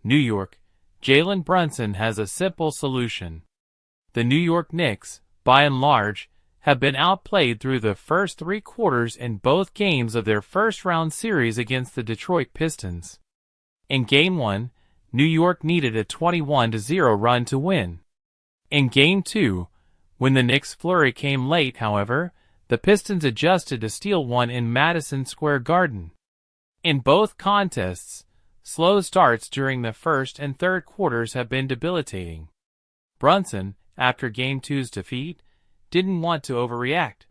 New York, Jalen Brunson has a simple solution. The New York Knicks, by and large, have been outplayed through the first three quarters in both games of their first-round series against the Detroit Pistons. In Game 1, New York needed a 21-0 run to win. In Game 2, when the Knicks' flurry came late, however, the Pistons adjusted to steal one in Madison Square Garden. In both contests, slow starts during the first and third quarters have been debilitating. Brunson, after Game 2's defeat, didn't want to overreact.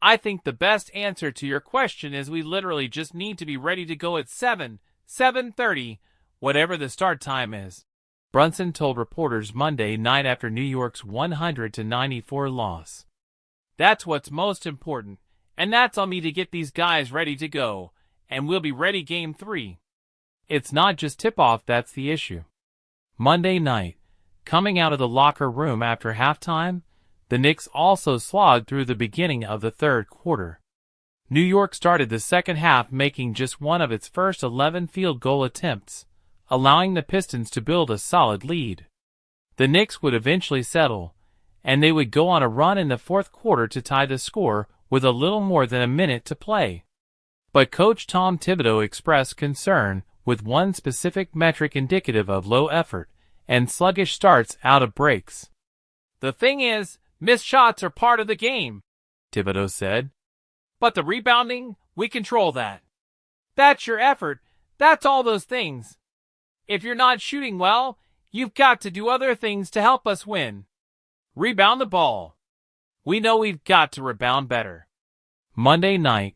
"I think the best answer to your question is we literally just need to be ready to go at 7:30, whatever the start time is," Brunson told reporters Monday night after New York's 100-94 loss. "That's what's most important, and that's on me to get these guys ready to go, and we'll be ready Game 3. It's not just tip-off that's the issue." Monday night, coming out of the locker room after halftime, the Knicks also slogged through the beginning of the third quarter. New York started the second half making just one of its first 11 field goal attempts, allowing the Pistons to build a solid lead. The Knicks would eventually settle, and they would go on a run in the fourth quarter to tie the score with a little more than a minute to play. But coach Tom Thibodeau expressed concern with one specific metric indicative of low effort and sluggish starts out of breaks. "The thing is, missed shots are part of the game," Thibodeau said. "But the rebounding, we control that. That's your effort, that's all those things. If you're not shooting well, you've got to do other things to help us win. Rebound the ball. We know we've got to rebound better." Monday night,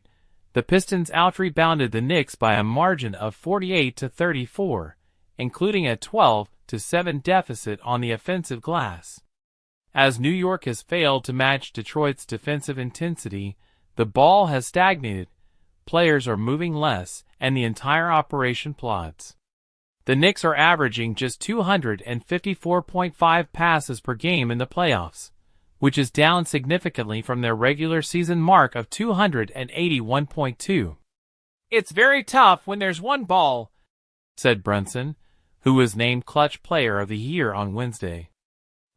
the Pistons out-rebounded the Knicks by a margin of 48-34, including a 12-7 deficit on the offensive glass. As New York has failed to match Detroit's defensive intensity, the ball has stagnated, players are moving less, and the entire operation plods. The Knicks are averaging just 254.5 passes per game in the playoffs, which is down significantly from their regular season mark of 281.2. "It's very tough when there's one ball," said Brunson, who was named Clutch Player of the Year on Wednesday.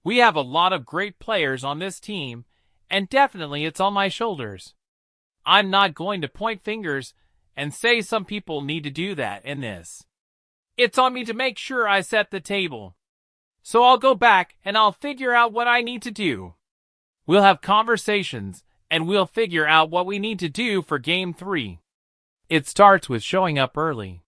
"We have a lot of great players on this team, and definitely it's on my shoulders. I'm not going to point fingers and say some people need to do that in this. It's on me to make sure I set the table. So I'll go back and I'll figure out what I need to do. We'll have conversations, and we'll figure out what we need to do for Game 3. It starts with showing up early."